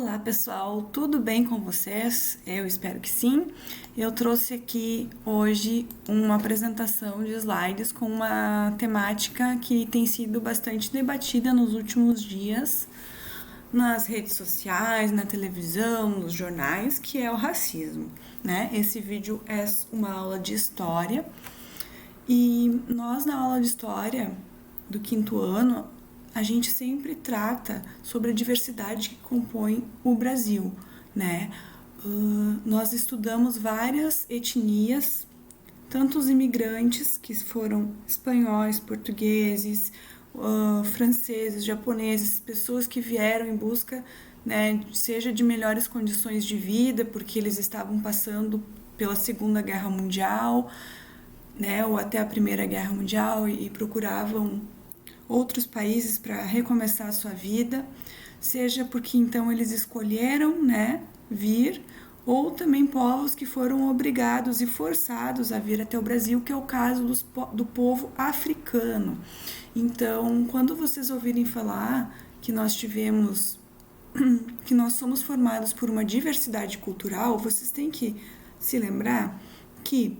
Olá pessoal, tudo bem com vocês? Eu espero que sim. Eu trouxe aqui hoje uma apresentação de slides com uma temática que tem sido bastante debatida nos últimos dias nas redes sociais, na televisão, nos jornais, que é o racismo, né? Esse vídeo é uma aula de história e nós na aula de história do quinto ano a gente sempre trata sobre a diversidade que compõe o Brasil, né? Nós estudamos várias etnias, tanto os imigrantes, que foram espanhóis, portugueses, franceses, japoneses, pessoas que vieram em busca, né, seja de melhores condições de vida, porque eles estavam passando pela Segunda Guerra Mundial, né, ou até a Primeira Guerra Mundial e procuravam outros países para recomeçar a sua vida, seja porque então eles escolheram, né, vir, ou também povos que foram obrigados e forçados a vir até o Brasil, que é o caso do povo africano. Então, quando vocês ouvirem falar que nós somos formados por uma diversidade cultural, vocês têm que se lembrar que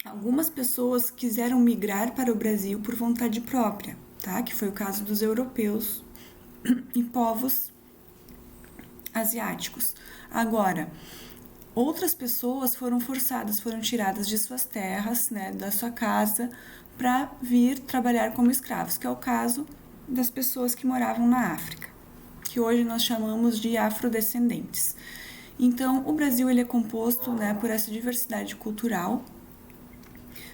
algumas pessoas quiseram migrar para o Brasil por vontade própria, tá? Que foi o caso dos europeus e povos asiáticos. Agora, outras pessoas foram forçadas, foram tiradas de suas terras, né, da sua casa, para vir trabalhar como escravos, que é o caso das pessoas que moravam na África, que hoje nós chamamos de afrodescendentes. Então, o Brasil ele é composto, né, por essa diversidade cultural.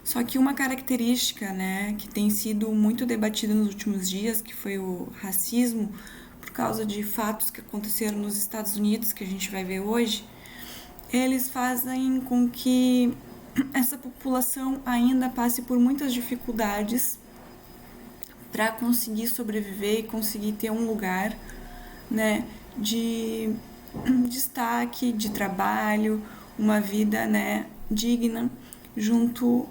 Só que uma característica, né, que tem sido muito debatida nos últimos dias, que foi o racismo, por causa de fatos que aconteceram nos Estados Unidos, que a gente vai ver hoje, eles fazem com que essa população ainda passe por muitas dificuldades para conseguir sobreviver e conseguir ter um lugar, né, de destaque, de trabalho, uma vida, né, digna junto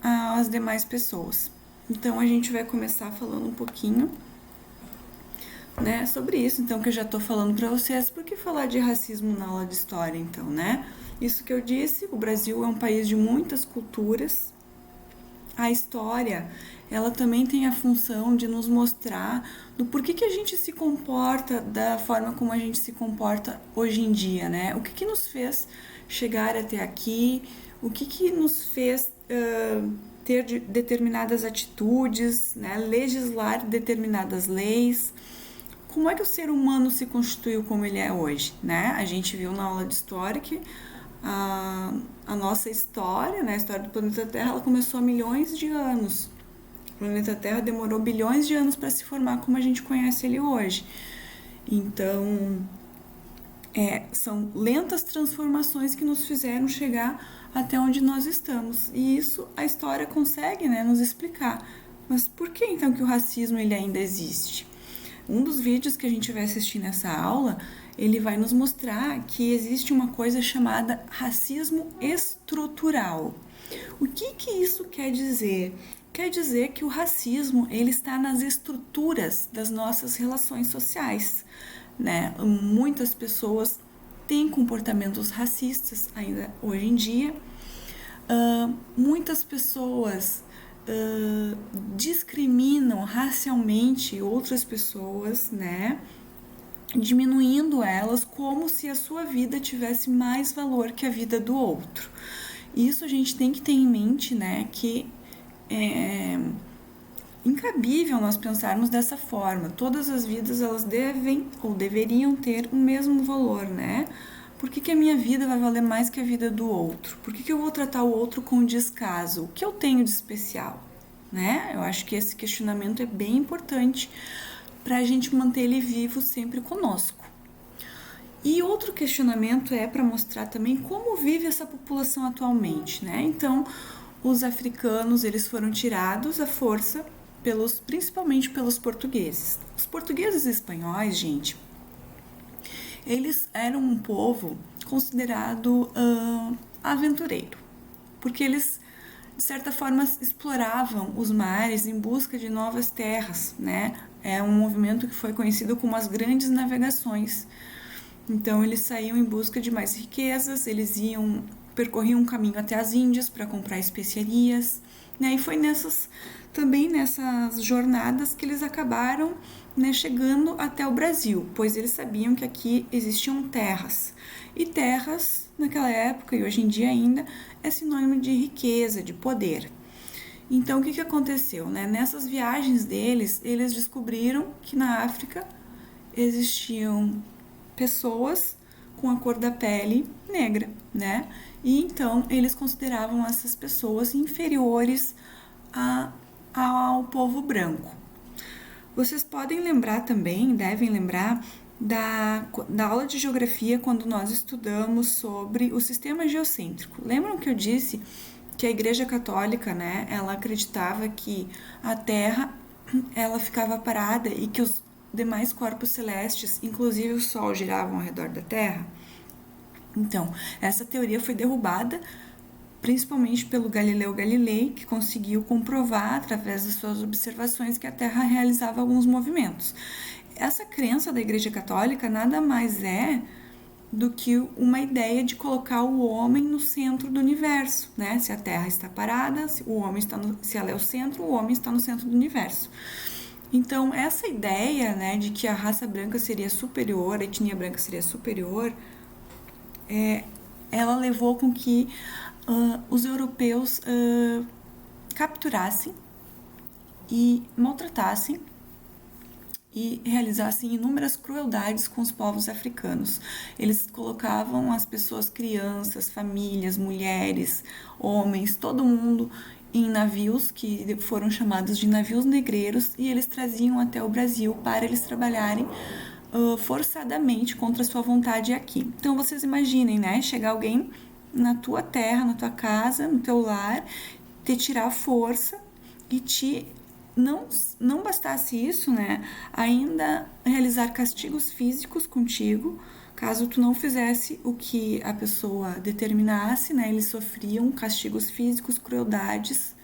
às demais pessoas. Então a gente vai começar falando um pouquinho, né, sobre isso, então, que eu já tô falando para vocês. Por que falar de racismo na aula de história, então, né? Isso que eu disse, o Brasil é um país de muitas culturas. A história, ela também tem a função de nos mostrar do porquê que a gente se comporta da forma como a gente se comporta hoje em dia, né? O que nos fez chegar até aqui, o que nos fez ter determinadas atitudes, né? Legislar determinadas leis. Como é que o ser humano se constituiu como ele é hoje, né? A gente viu na aula de história que a nossa história, né, a história do planeta Terra, ela começou há milhões de anos. O planeta Terra demorou bilhões de anos para se formar como a gente conhece ele hoje. Então, são lentas transformações que nos fizeram chegar até onde nós estamos. E isso a história consegue, né, nos explicar. Mas por que então que o racismo ele ainda existe? Um dos vídeos que a gente vai assistir nessa aula, ele vai nos mostrar que existe uma coisa chamada racismo estrutural. O que isso quer dizer? Quer dizer que o racismo ele está nas estruturas das nossas relações sociais, né? Muitas pessoas têm comportamentos racistas ainda hoje em dia. Muitas pessoas discriminam racialmente outras pessoas, né? Diminuindo elas como se a sua vida tivesse mais valor que a vida do outro. Isso a gente tem que ter em mente, né? Que é incabível nós pensarmos dessa forma. Todas as vidas elas devem ou deveriam ter o mesmo valor, né? Por que a minha vida vai valer mais que a vida do outro? Por que eu vou tratar o outro com descaso? O que eu tenho de especial? Né? Eu acho que esse questionamento é bem importante para a gente manter ele vivo sempre conosco. E outro questionamento é para mostrar também como vive essa população atualmente, né? Então, os africanos, eles foram tirados à força, principalmente pelos portugueses. Os portugueses e espanhóis, gente, eles eram um povo considerado aventureiro, porque eles, de certa forma, exploravam os mares em busca de novas terras, né? É um movimento que foi conhecido como as grandes navegações. Então eles saíam em busca de mais riquezas, eles percorriam um caminho até as Índias para comprar especiarias, né? E foi também nessas jornadas que eles acabaram, né, chegando até o Brasil, pois eles sabiam que aqui existiam terras. E terras, naquela época e hoje em dia ainda, é sinônimo de riqueza, de poder. Então, o que aconteceu, né? Nessas viagens deles, eles descobriram que na África existiam pessoas com a cor da pele negra, né? E então eles consideravam essas pessoas inferiores ao povo branco. Vocês podem lembrar também, devem lembrar da aula de geografia quando nós estudamos sobre o sistema geocêntrico. Lembram que eu disse que a Igreja Católica, né, ela acreditava que a Terra ela ficava parada e que os demais corpos celestes, inclusive o Sol, giravam ao redor da Terra? Então, essa teoria foi derrubada principalmente pelo Galileu Galilei, que conseguiu comprovar através das suas observações que a Terra realizava alguns movimentos. Essa crença da Igreja Católica nada mais é do que uma ideia de colocar o homem no centro do universo, né? Se a Terra está parada, se ela é o centro, o homem está no centro do universo. Então, essa ideia, né, de que a raça branca seria superior, a etnia branca seria superior, ela levou com que os europeus capturassem e maltratassem e realizassem inúmeras crueldades com os povos africanos. Eles colocavam as pessoas, crianças, famílias, mulheres, homens, todo mundo em navios que foram chamados de navios negreiros e eles traziam até o Brasil para eles trabalharem forçadamente contra a sua vontade aqui. Então vocês imaginem, né? Chegar alguém na tua terra, na tua casa, no teu lar, te tirar a força e não bastasse isso, né? Ainda realizar castigos físicos contigo, caso tu não fizesse o que a pessoa determinasse, né? Eles sofriam castigos físicos, crueldades,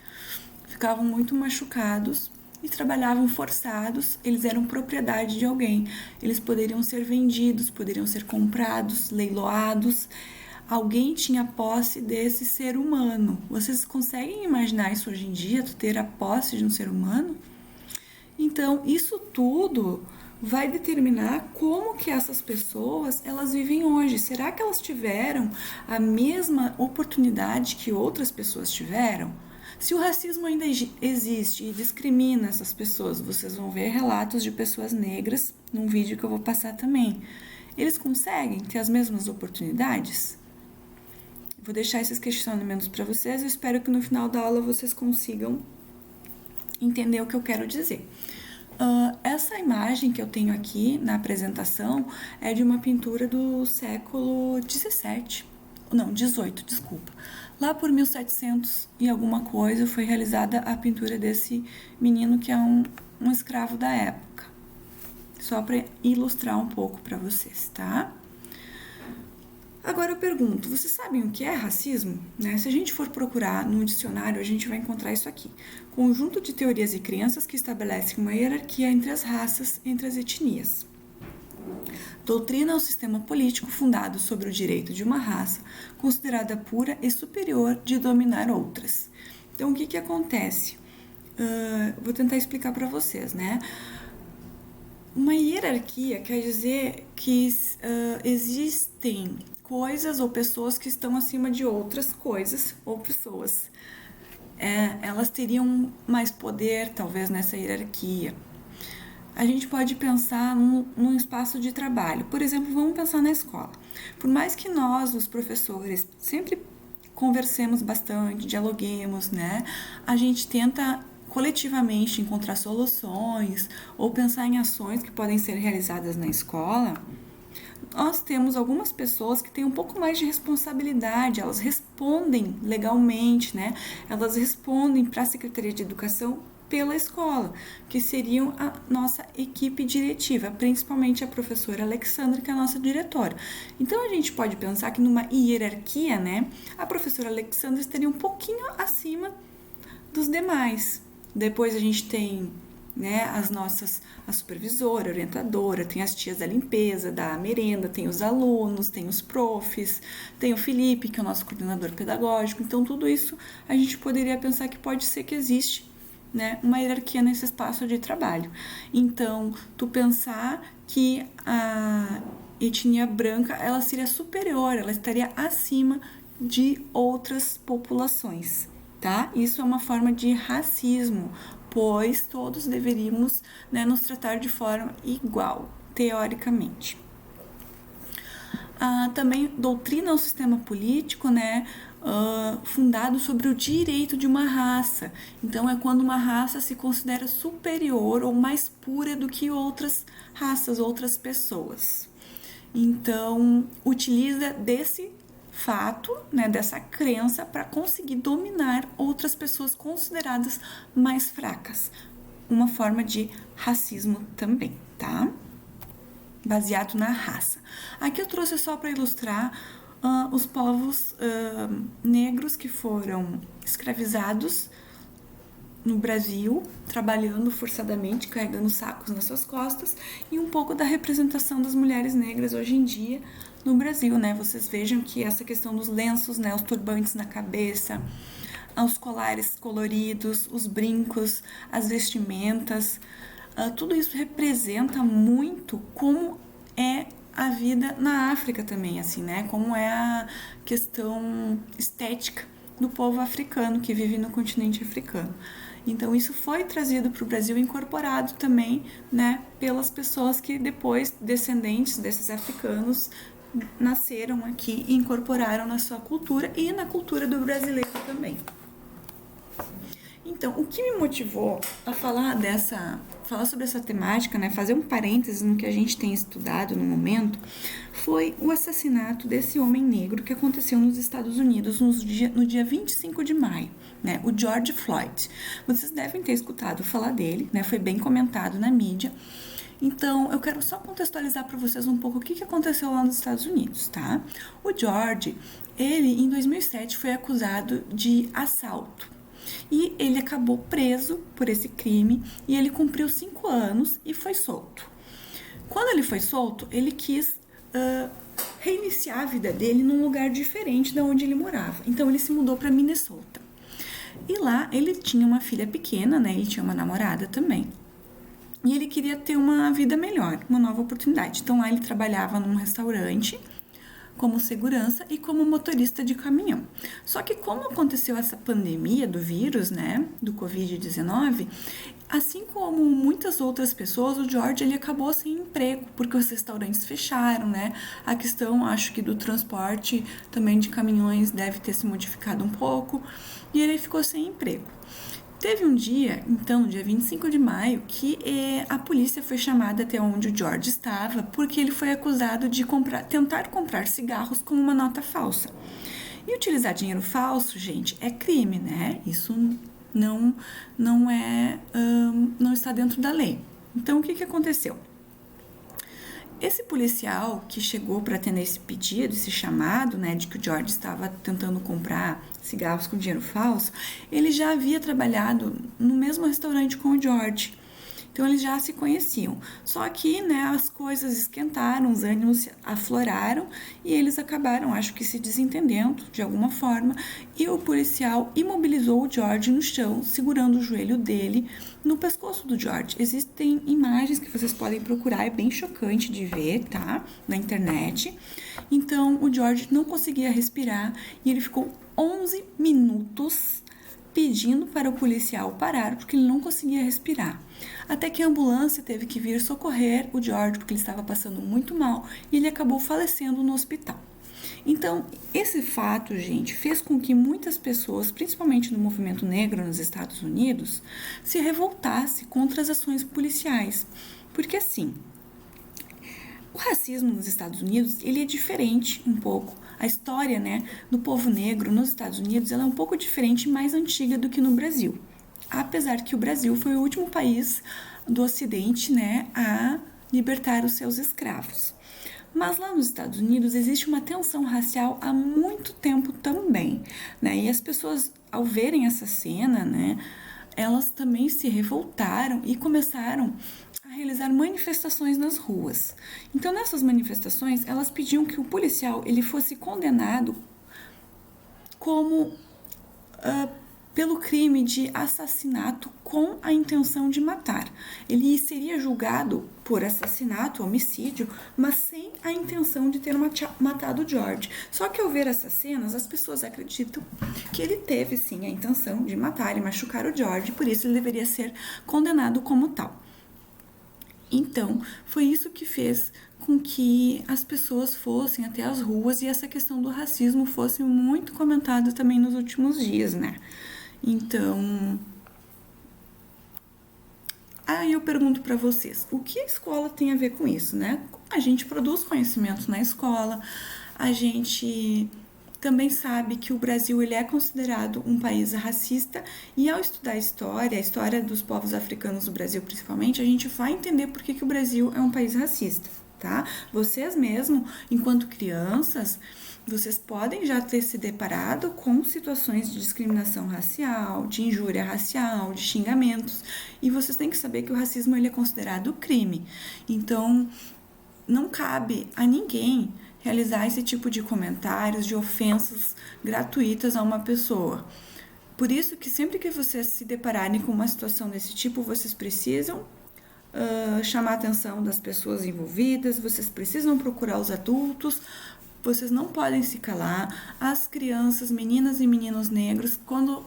ficavam muito machucados e trabalhavam forçados, eles eram propriedade de alguém. Eles poderiam ser vendidos, poderiam ser comprados, leiloados. Alguém tinha posse desse ser humano. Vocês conseguem imaginar isso hoje em dia, tu ter a posse de um ser humano? Então, isso tudo vai determinar como que essas pessoas, elas vivem hoje. Será que elas tiveram a mesma oportunidade que outras pessoas tiveram? Se o racismo ainda existe e discrimina essas pessoas, vocês vão ver relatos de pessoas negras num vídeo que eu vou passar também. Eles conseguem ter as mesmas oportunidades? Vou deixar esses questionamentos para vocês. Eu espero que no final da aula vocês consigam entender o que eu quero dizer. Essa imagem que eu tenho aqui na apresentação é de uma pintura do século 18, desculpa. Lá por 1700 e alguma coisa foi realizada a pintura desse menino que é um escravo da época. Só para ilustrar um pouco para vocês, tá? Agora eu pergunto, vocês sabem o que é racismo? Né? Se a gente for procurar no dicionário, a gente vai encontrar isso aqui. Conjunto de teorias e crenças que estabelecem uma hierarquia entre as raças, entre as etnias. Doutrina é um sistema político fundado sobre o direito de uma raça, considerada pura e superior, de dominar outras. Então, o que acontece? Vou tentar explicar para vocês, né? Uma hierarquia quer dizer que existem coisas ou pessoas que estão acima de outras coisas ou pessoas. Elas teriam mais poder, talvez, nessa hierarquia. A gente pode pensar num espaço de trabalho. Por exemplo, vamos pensar na escola. Por mais que nós, os professores, sempre conversemos bastante, dialoguemos, né? A gente tenta coletivamente encontrar soluções ou pensar em ações que podem ser realizadas na escola. Nós temos algumas pessoas que têm um pouco mais de responsabilidade, elas respondem legalmente, né? Elas respondem para a Secretaria de Educação pela escola, que seriam a nossa equipe diretiva, principalmente a professora Alexandra, que é a nossa diretora. Então, a gente pode pensar que numa hierarquia, né, a professora Alexandra estaria um pouquinho acima dos demais. Depois a gente tem né, a supervisora, a orientadora, tem as tias da limpeza, da merenda, tem os alunos, tem os profs, tem o Felipe, que é o nosso coordenador pedagógico. Então, tudo isso a gente poderia pensar que pode ser que existe, né, uma hierarquia nesse espaço de trabalho. Então, tu pensar que a etnia branca, ela seria superior, ela estaria acima de outras populações, tá? Isso é uma forma de racismo, pois todos deveríamos, né, nos tratar de forma igual, teoricamente. Também doutrina ao sistema político, né, fundado sobre o direito de uma raça. Então, é quando uma raça se considera superior ou mais pura do que outras raças, outras pessoas. Então, utiliza desse fato, né, dessa crença, para conseguir dominar outras pessoas consideradas mais fracas. Uma forma de racismo também, tá? Baseado na raça. Aqui eu trouxe só para ilustrar os povos negros que foram escravizados no Brasil, trabalhando forçadamente, carregando sacos nas suas costas, e um pouco da representação das mulheres negras hoje em dia no Brasil, né? Vocês vejam que essa questão dos lenços, né, os turbantes na cabeça, os colares coloridos, os brincos, as vestimentas, tudo isso representa muito como é a vida na África também, assim, né? Como é a questão estética do povo africano que vive no continente africano. Então, isso foi trazido para o Brasil, incorporado também, né, pelas pessoas que depois, descendentes desses africanos, nasceram aqui e incorporaram na sua cultura e na cultura do brasileiro também. Então, o que me motivou a falar sobre essa temática, né, fazer um parênteses no que a gente tem estudado no momento, foi o assassinato desse homem negro que aconteceu nos Estados Unidos no dia 25 de maio, né, o George Floyd. Vocês devem ter escutado falar dele, né, foi bem comentado na mídia. Então, eu quero só contextualizar para vocês um pouco o que aconteceu lá nos Estados Unidos, tá? O George, ele em 2007 foi acusado de assalto. E ele acabou preso por esse crime e ele cumpriu 5 anos e foi solto. Quando ele foi solto, ele quis reiniciar a vida dele num lugar diferente de onde ele morava. Então ele se mudou para Minnesota. E lá ele tinha uma filha pequena, né? Ele tinha uma namorada também. E ele queria ter uma vida melhor, uma nova oportunidade. Então lá ele trabalhava num restaurante como segurança e como motorista de caminhão. Só que como aconteceu essa pandemia do vírus, né, do Covid-19, assim como muitas outras pessoas, o George ele acabou sem emprego, porque os restaurantes fecharam, né? A questão, acho que do transporte também de caminhões deve ter se modificado um pouco, e ele ficou sem emprego. Teve um dia, então, dia 25 de maio, que a polícia foi chamada até onde o George estava, porque ele foi acusado de tentar comprar cigarros com uma nota falsa. E utilizar dinheiro falso, gente, é crime, né? Isso não está dentro da lei. Então, o que aconteceu? Esse policial que chegou para atender esse pedido, esse chamado, né, de que o George estava tentando comprar cigarros com dinheiro falso, ele já havia trabalhado no mesmo restaurante com o George. Então, eles já se conheciam. Só que, né, as coisas esquentaram, os ânimos afloraram e eles acabaram, acho que se desentendendo de alguma forma, e o policial imobilizou o George no chão, segurando o joelho dele no pescoço do George. Existem imagens que vocês podem procurar, é bem chocante de ver, tá? Na internet. Então, o George não conseguia respirar e ele ficou 11 minutos pedindo para o policial parar porque ele não conseguia respirar. Até que a ambulância teve que vir socorrer o George porque ele estava passando muito mal e ele acabou falecendo no hospital. Então, esse fato, gente, fez com que muitas pessoas, principalmente no movimento negro nos Estados Unidos, se revoltassem contra as ações policiais. Porque assim, o racismo nos Estados Unidos, ele é diferente um pouco. A história, né, do povo negro nos Estados Unidos, ela é um pouco diferente e mais antiga do que no Brasil. Apesar que o Brasil foi o último país do Ocidente, né, a libertar os seus escravos. Mas lá nos Estados Unidos existe uma tensão racial há muito tempo também, né? E as pessoas, ao verem essa cena, né, elas também se revoltaram e começaram a realizar manifestações nas ruas. Então, nessas manifestações, elas pediam que o policial ele fosse condenado como pelo crime de assassinato com a intenção de matar. Ele seria julgado por assassinato, homicídio, mas sem a intenção de ter matado George. Só que ao ver essas cenas, as pessoas acreditam que ele teve sim a intenção de matar e machucar o George, por isso ele deveria ser condenado como tal. Então, foi isso que fez com que as pessoas fossem até as ruas e essa questão do racismo fosse muito comentada também nos últimos dias, né? Então, aí eu pergunto para vocês, o que a escola tem a ver com isso, né? A gente produz conhecimento na escola, a gente também sabe que o Brasil ele é considerado um país racista e ao estudar a história dos povos africanos do Brasil principalmente, a gente vai entender por que o Brasil é um país racista, tá? Vocês mesmo, enquanto crianças, vocês podem já ter se deparado com situações de discriminação racial, de injúria racial, de xingamentos, e vocês têm que saber que o racismo ele é considerado crime. Então, não cabe a ninguém realizar esse tipo de comentários, de ofensas gratuitas a uma pessoa. Por isso que sempre que vocês se depararem com uma situação desse tipo, vocês precisam chamar a atenção das pessoas envolvidas, vocês precisam procurar os adultos, vocês não podem se calar. As crianças, meninas e meninos negros, quando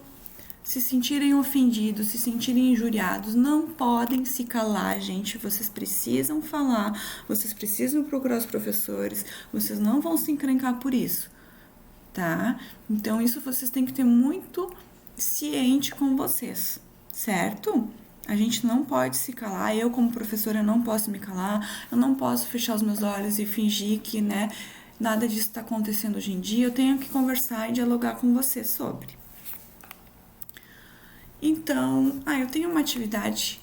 se sentirem ofendidos, se sentirem injuriados, não podem se calar, gente. Vocês precisam falar, vocês precisam procurar os professores, vocês não vão se encrencar por isso, tá? Então, isso vocês têm que ter muito ciente com vocês, certo? A gente não pode se calar. Eu, como professora, não posso me calar, eu não posso fechar os meus olhos e fingir que, né, nada disso está acontecendo hoje em dia. Eu tenho que conversar e dialogar com vocês sobre. Então, eu tenho uma atividade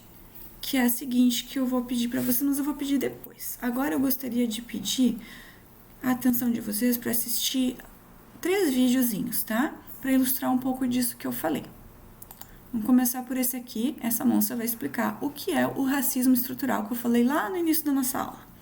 que é a seguinte, que eu vou pedir para vocês, mas eu vou pedir depois. Agora eu gostaria de pedir a atenção de vocês para assistir 3 videozinhos, tá? Para ilustrar um pouco disso que eu falei. Vamos começar por esse aqui. Essa moça vai explicar o que é o racismo estrutural que eu falei lá no início da nossa aula.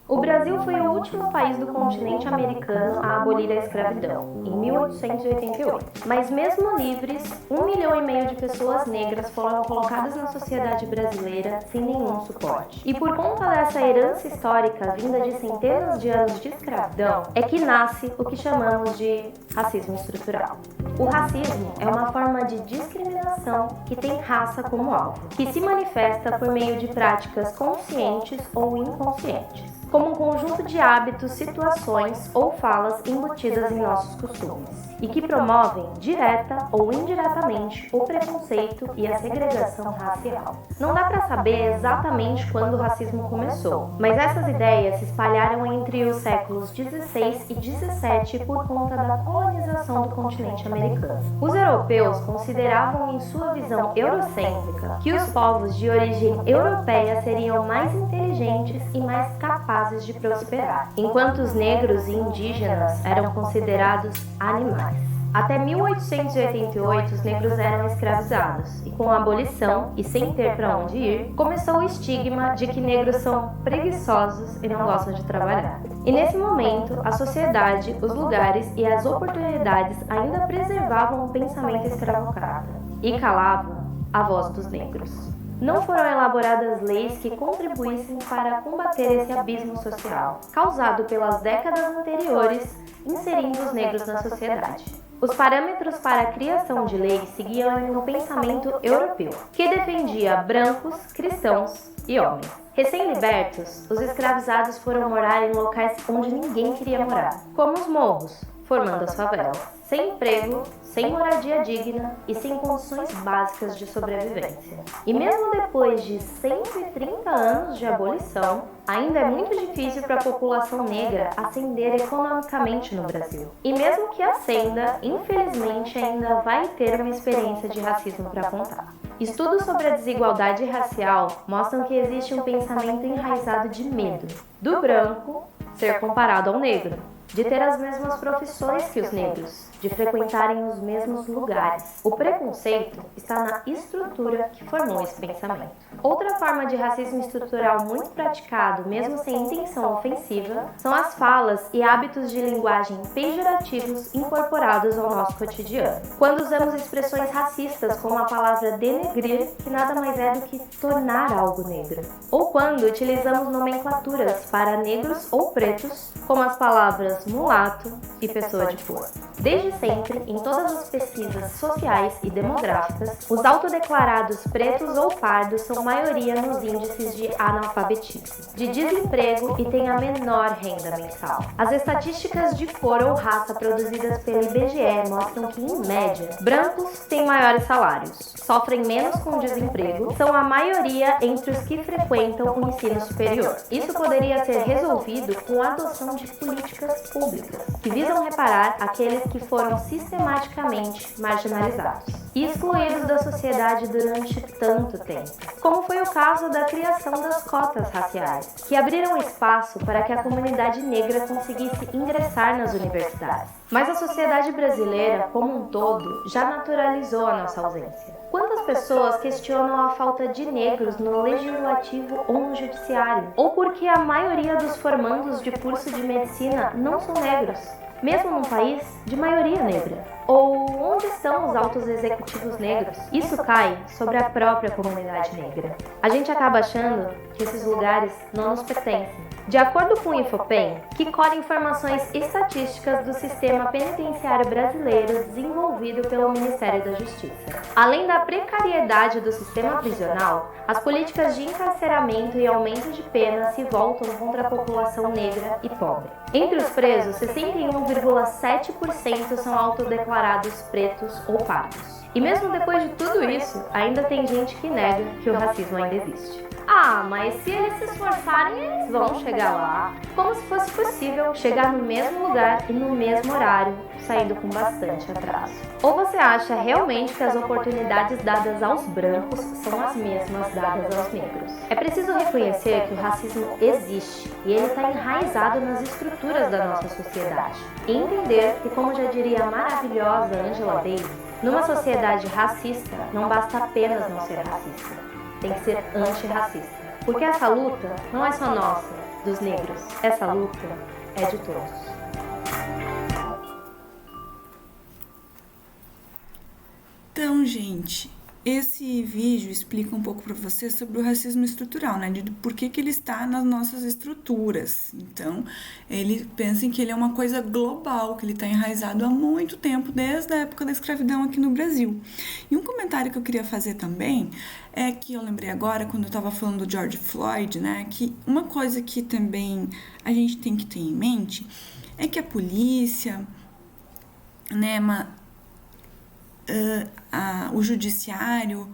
O Brasil foi o último país do continente americano a abolir a escravidão, em 1888. Mas mesmo livres, 1,5 milhão de pessoas negras foram colocadas na sociedade brasileira sem nenhum suporte. E por conta dessa herança histórica vinda de centenas de anos de escravidão, é que nasce o que chamamos de racismo estrutural. O racismo é uma forma de discriminação que tem raça como alvo, que se manifesta por meio de práticas conscientes ou inconscientes, como um conjunto de hábitos, situações ou falas embutidas em nossos costumes, e que promovem, direta ou indiretamente, o preconceito e a segregação racial. Não dá para saber exatamente quando o racismo começou, mas essas ideias se espalharam entre os séculos XVI e XVII por conta da colonização do continente americano. Os europeus consideravam em sua visão eurocêntrica que os povos de origem europeia seriam mais inteligentes e mais capazes de prosperar, enquanto os negros e indígenas eram considerados animais. Até 1888, os negros eram escravizados, e com a abolição, e sem ter para onde ir, começou o estigma de que negros são preguiçosos e não gostam de trabalhar. E nesse momento, a sociedade, os lugares e as oportunidades ainda preservavam o pensamento escravocrata e calavam a voz dos negros. Não foram elaboradas leis que contribuíssem para combater esse abismo social, causado pelas décadas anteriores, inserindo os negros na sociedade. Os parâmetros para a criação de leis seguiam um pensamento europeu, que defendia brancos, cristãos e homens. Recém-libertos, os escravizados foram morar em locais onde ninguém queria morar, como os morros, formando as favelas, sem emprego, sem moradia digna e sem condições básicas de sobrevivência. E mesmo depois de 130 anos de abolição, ainda é muito difícil para a população negra ascender economicamente no Brasil. E mesmo que ascenda, infelizmente ainda vai ter uma experiência de racismo para contar. Estudos sobre a desigualdade racial mostram que existe um pensamento enraizado de medo do branco ser comparado ao negro, de ter as mesmas profissões que os negros, de frequentarem os mesmos lugares. O preconceito está na estrutura que formou esse pensamento. Outra forma de racismo estrutural muito praticado, mesmo sem intenção ofensiva, são as falas e hábitos de linguagem pejorativos incorporados ao nosso cotidiano. Quando usamos expressões racistas como a palavra denegrir, que nada mais é do que tornar algo negro. Ou quando utilizamos nomenclaturas para negros ou pretos, como as palavras mulato e pessoa de cor. Desde sempre, em todas as pesquisas sociais e demográficas, os autodeclarados pretos ou pardos são maioria nos índices de analfabetismo, de desemprego e têm a menor renda mensal. As estatísticas de cor ou raça produzidas pelo IBGE mostram que, em média, brancos têm maiores salários, sofrem menos com o desemprego, são a maioria entre os que frequentam o ensino superior. Isso poderia ser resolvido com a adoção de políticas públicas, que visam reparar aqueles que foram sistematicamente marginalizados e excluídos da sociedade durante tanto tempo, como foi o caso da criação das cotas raciais, que abriram espaço para que a comunidade negra conseguisse ingressar nas universidades. Mas a sociedade brasileira, como um todo, já naturalizou a nossa ausência. Quantas pessoas questionam a falta de negros no legislativo ou no judiciário? Ou porque a maioria dos formandos de curso de medicina não são negros, mesmo num país de maioria negra? Ou onde estão os altos executivos negros? Isso cai sobre a própria comunidade negra. A gente acaba achando que esses lugares não nos pertencem. De acordo com o Infopem, que colhe informações estatísticas do sistema penitenciário brasileiro desenvolvido pelo Ministério da Justiça. Além da precariedade do sistema prisional, as políticas de encarceramento e aumento de pena se voltam contra a população negra e pobre. Entre os presos, 61,7% são autodeclarados pretos ou pardos. E mesmo depois de tudo isso, ainda tem gente que nega que o racismo ainda existe. Ah, mas se eles se esforçarem, eles vão chegar lá. Como se fosse possível chegar no mesmo lugar e no mesmo horário, saindo com bastante atraso. Ou você acha realmente que as oportunidades dadas aos brancos são as mesmas dadas aos negros? É preciso reconhecer que o racismo existe e ele está enraizado nas estruturas da nossa sociedade. E entender que, como já diria a maravilhosa Angela Davis, numa sociedade racista, não basta apenas não ser racista. Tem que ser antirracista. Porque essa luta não é só nossa, dos negros. Essa luta é de todos. Então, gente, esse vídeo explica um pouco para você sobre o racismo estrutural, né? De por que ele está nas nossas estruturas. Então, ele pensa que ele é uma coisa global, que ele está enraizado há muito tempo, desde a época da escravidão aqui no Brasil. E um comentário que eu queria fazer também é que eu lembrei agora, quando eu estava falando do George Floyd, né? Que uma coisa que também a gente tem que ter em mente é que a polícia, né? O judiciário,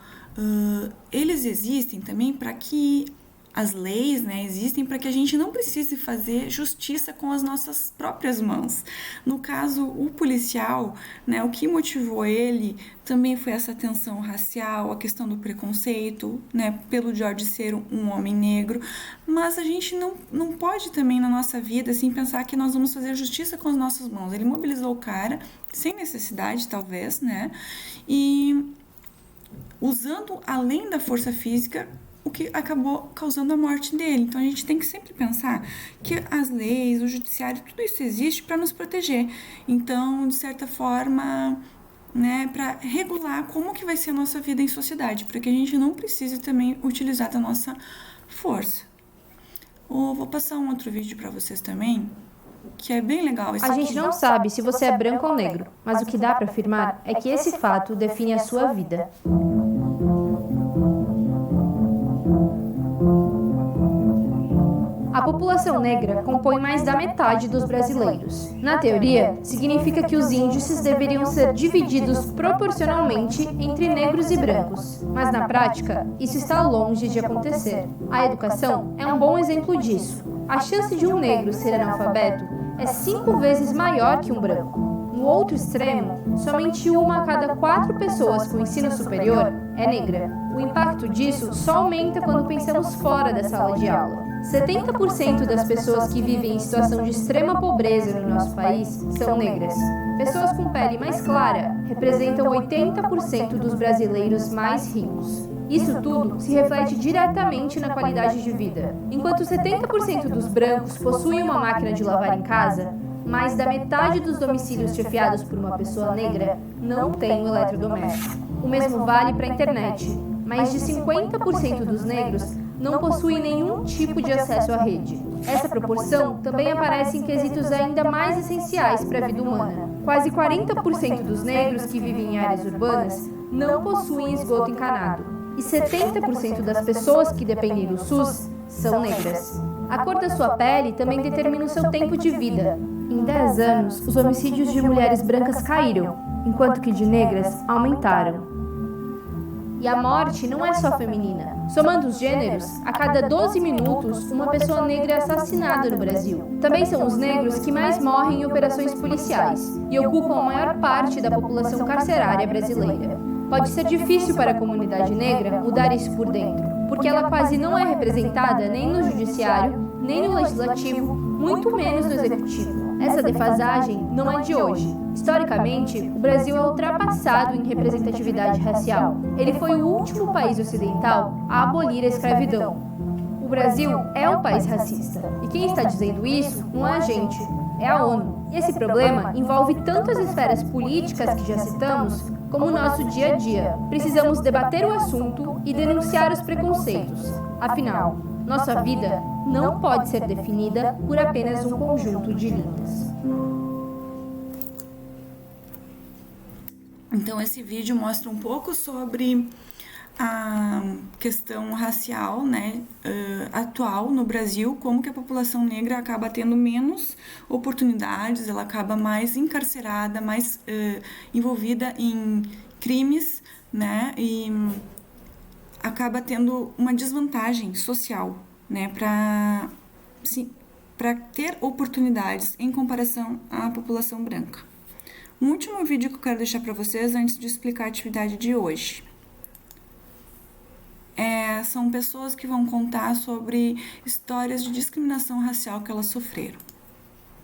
eles existem também para que as leis, né, existem para que a gente não precise fazer justiça com as nossas próprias mãos. No caso, o policial, né, o que motivou ele também foi essa tensão racial, a questão do preconceito, né, pelo George ser um homem negro, mas a gente não pode também na nossa vida assim, pensar que nós vamos fazer justiça com as nossas mãos. Ele mobilizou o cara, sem necessidade talvez, né, e usando além da força física, o que acabou causando a morte dele. Então, a gente tem que sempre pensar que as leis, o judiciário, tudo isso existe para nos proteger. Então, de certa forma, né, para regular como que vai ser a nossa vida em sociedade, para que a gente não precise também utilizar da nossa força. Vou passar um outro vídeo para vocês também, que é bem legal. A gente não sabe se você é branco ou negro, mas o que dá para afirmar é que esse fato define a sua vida. A população negra compõe mais da metade dos brasileiros. Na teoria, significa que os índices deveriam ser divididos proporcionalmente entre negros e brancos, mas na prática, isso está longe de acontecer. A educação é um bom exemplo disso. A chance de um negro ser analfabeto é 5 vezes maior que um branco. No outro extremo, somente 1 a cada 4 pessoas com ensino superior é negra. O impacto disso só aumenta quando pensamos fora da sala de aula. 70% das pessoas que vivem em situação de extrema pobreza no nosso país são negras. Pessoas com pele mais clara representam 80% dos brasileiros mais ricos. Isso tudo se reflete diretamente na qualidade de vida. Enquanto 70% dos brancos possuem uma máquina de lavar em casa, mais da metade dos domicílios chefiados por uma pessoa negra não tem um eletrodoméstico. O mesmo vale para a internet. Mais de 50% dos negros não possuem nenhum tipo de acesso à rede. Essa proporção também aparece em quesitos ainda mais essenciais para a vida humana. Quase 40% dos negros que vivem em áreas urbanas não possuem esgoto encanado. E 70% das pessoas que dependem do SUS são negras. A cor da sua pele também determina o seu tempo de vida. Em 10 anos, os homicídios de mulheres brancas caíram, enquanto que de negras aumentaram. E a morte não é só feminina. Somando os gêneros, a cada 12 minutos, uma pessoa negra é assassinada no Brasil. Também são os negros que mais morrem em operações policiais e ocupam a maior parte da população carcerária brasileira. Pode ser difícil para a comunidade negra mudar isso por dentro, porque ela quase não é representada nem no judiciário, nem no legislativo, muito menos no executivo. Essa defasagem não é de hoje. Historicamente, o Brasil é ultrapassado em representatividade racial. Ele foi o último país ocidental a abolir a escravidão. O Brasil é um país racista. E quem está dizendo isso não é a gente, é a ONU. E esse problema envolve tanto as esferas políticas que já citamos, como o nosso dia a dia. Precisamos debater o assunto e denunciar os preconceitos. Afinal, nossa vida não pode ser definida por apenas um conjunto de linhas. Então, esse vídeo mostra um pouco sobre a questão racial, né, atual no Brasil, como que a população negra acaba tendo menos oportunidades, ela acaba mais encarcerada, mais envolvida em crimes, né, e acaba tendo uma desvantagem social, né, para ter oportunidades em comparação à população branca. Um último vídeo que eu quero deixar para vocês antes de explicar a atividade de hoje. São pessoas que vão contar sobre histórias de discriminação racial que elas sofreram.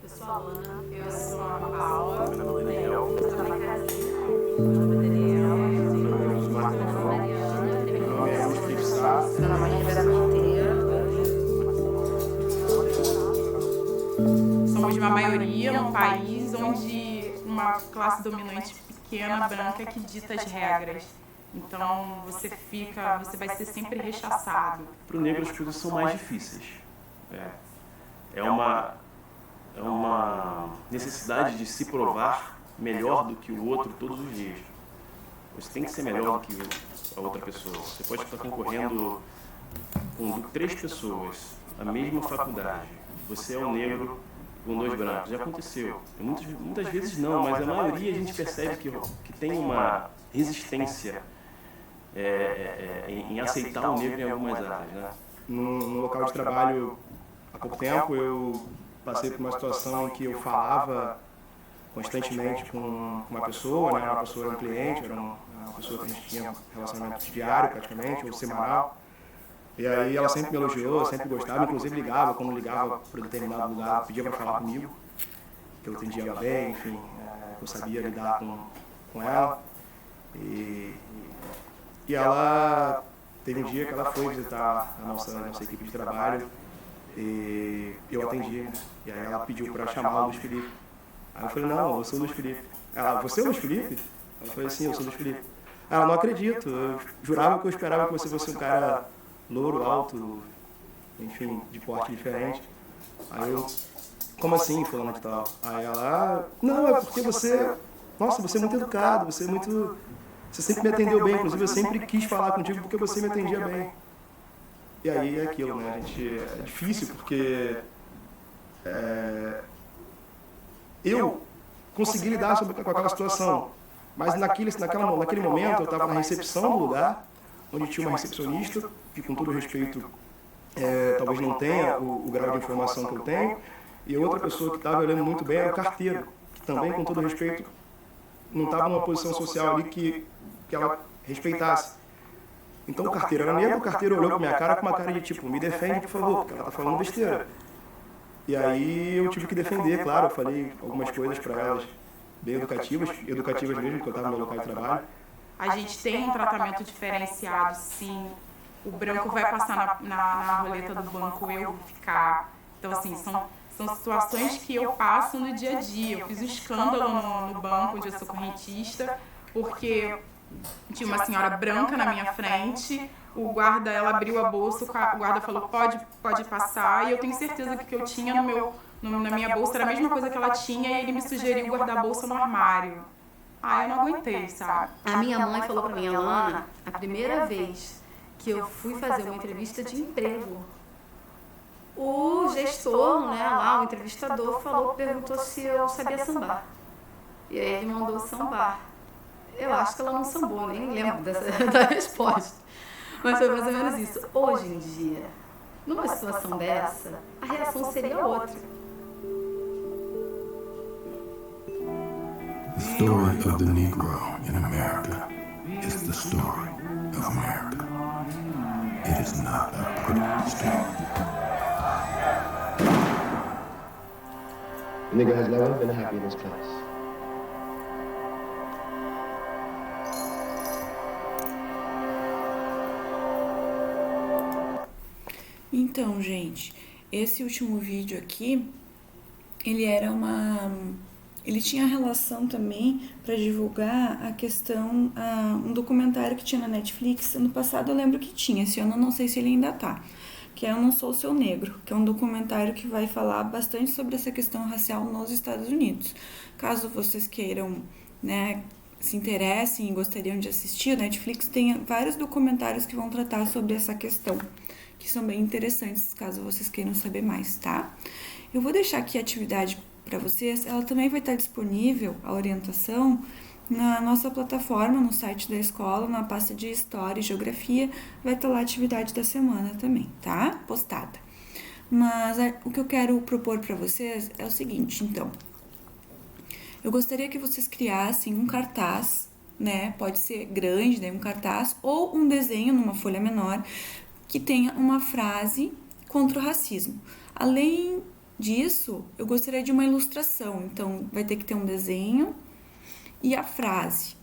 Eu sou a Alana, eu sou a Paula, eu sou a Daniel, eu sou a Mariana, eu sou a Daniel, eu sou a Somos uma maioria num país onde uma classe dominante pequena, branca, que dita as regras. Então, você vai ser sempre rechaçado. Para o negro as coisas são mais difíceis. É uma necessidade de se provar melhor do que o outro todos os dias. Você tem que ser melhor do que a outra pessoa. Você pode estar concorrendo com 3 pessoas na mesma faculdade. Você é um negro com 2 brancos. Já aconteceu. Muitas vezes não, mas a maioria a gente percebe que tem uma resistência em aceitar o negro em algumas áreas, né? No local de trabalho, há pouco tempo, eu passei por uma situação em que eu falava constantemente com uma pessoa, né? Uma pessoa era um cliente, era uma pessoa que a gente tinha relacionamento diário praticamente, ou semanal. E aí ela sempre me elogiou, sempre gostava, inclusive ligava, quando ligava para determinado lugar, pedia para falar comigo, que eu atendia ela bem, enfim, eu sabia lidar com ela. E ela teve um dia que ela foi visitar a nossa equipe de trabalho e eu atendi, né? E aí ela pediu para chamar o Luiz Felipe. Aí eu falei, não, eu sou o Luiz Felipe. Ela, você é o Luiz Felipe? Eu falei, sim, eu sou o Luiz Felipe. Ela, não acredito, eu jurava que eu esperava que você fosse um cara louro, alto, enfim, de porte diferente. Aí eu, como assim, fulano de tal? Aí ela, não, é porque você é muito educado, você sempre me atendeu bem, inclusive eu sempre quis falar contigo porque você me atendia bem. E aí é aquilo, né, é difícil porque eu consegui lidar com aquela situação, mas naquele momento eu estava na recepção do lugar, onde tinha uma recepcionista, que com todo respeito talvez não tenha o grau de informação que eu tenho, e a outra pessoa que estava olhando muito bem era o carteiro, que também com todo respeito não estava numa posição social ali que ela respeitasse. Então o carteiro era negro, o carteiro olhou pra minha cara com uma cara de tipo, me defende, por favor, porque ela tá falando besteira. E aí eu tive que defender, claro, eu falei algumas coisas para elas bem educativas mesmo, porque eu estava no meu local de trabalho. A gente tem um tratamento diferenciado, sim. O branco vai passar na roleta do banco, eu vou ficar. Então, assim, são situações que eu passo no dia a dia. Eu fiz um escândalo no banco onde eu sou correntista, porque tinha uma senhora branca na minha frente, o guarda, ela abriu a bolsa, o guarda falou, pode passar, e eu tenho certeza que o que eu tinha na minha bolsa era a mesma coisa que ela tinha, e ele me sugeriu guardar a bolsa no armário. Eu não aguentei, sabe? A minha mãe falou pra mim, Alana, a primeira vez que eu fui fazer uma entrevista de emprego, o gestor, né, lá, o entrevistador, perguntou se eu sabia sambar. E aí ele mandou sambar. Eu acho que ela não sambou, nem lembro da resposta. Mas foi mais ou menos isso. Hoje em dia, numa situação dessa, a reação seria outra. The story of the Negro in America is the story of America. It is not a pretty story. The Negro has never been happy in this place. Então, gente, esse último vídeo aqui, ele tinha relação também para divulgar a questão, um documentário que tinha na Netflix. No passado eu lembro que tinha, esse ano eu não sei se ele ainda tá, que é Eu Não Sou Seu Negro, que é um documentário que vai falar bastante sobre essa questão racial nos Estados Unidos. Caso vocês queiram, né, se interessem e gostariam de assistir, a Netflix tem vários documentários que vão tratar sobre essa questão, que são bem interessantes, caso vocês queiram saber mais, tá? Eu vou deixar aqui a atividade para vocês, ela também vai estar disponível, a orientação, na nossa plataforma, no site da escola, na pasta de História e Geografia, vai estar lá a atividade da semana também, tá? Postada. Mas o que eu quero propor para vocês é o seguinte, então. Eu gostaria que vocês criassem um cartaz, né? Pode ser grande, né? Um cartaz, ou um desenho numa folha menor, que tenha uma frase contra o racismo. Além disso, eu gostaria de uma ilustração. Então, vai ter que ter um desenho e a frase.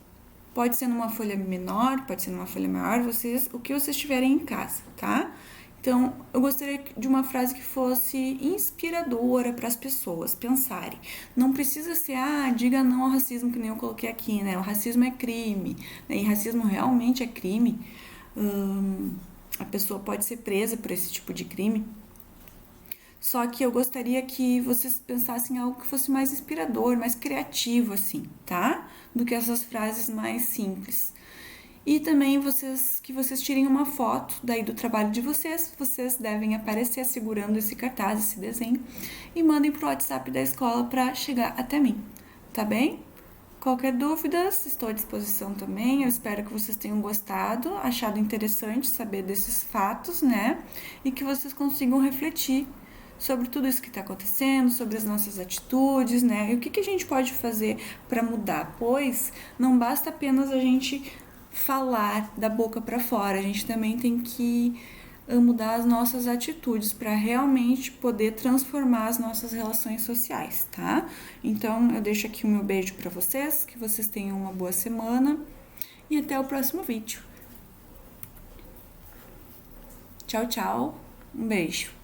Pode ser numa folha menor, pode ser numa folha maior, o que vocês tiverem em casa, tá? Então, eu gostaria de uma frase que fosse inspiradora para as pessoas pensarem. Não precisa ser, diga não ao racismo, que nem eu coloquei aqui, né? O racismo é crime, né? E racismo realmente é crime. A pessoa pode ser presa por esse tipo de crime. Só que eu gostaria que vocês pensassem em algo que fosse mais inspirador, mais criativo, assim, tá? Do que essas frases mais simples. E também que vocês tirem uma foto daí do trabalho de vocês. Vocês devem aparecer segurando esse cartaz, esse desenho, e mandem pro WhatsApp da escola para chegar até mim, tá bem? Qualquer dúvida, estou à disposição também. Eu espero que vocês tenham gostado, achado interessante saber desses fatos, né? E que vocês consigam refletir sobre tudo isso que está acontecendo, sobre as nossas atitudes, né? E o que a gente pode fazer para mudar? Pois não basta apenas a gente falar da boca para fora, a gente também tem que mudar as nossas atitudes para realmente poder transformar as nossas relações sociais, tá? Então, eu deixo aqui o meu beijo para vocês, que vocês tenham uma boa semana e até o próximo vídeo. Tchau, tchau. Um beijo.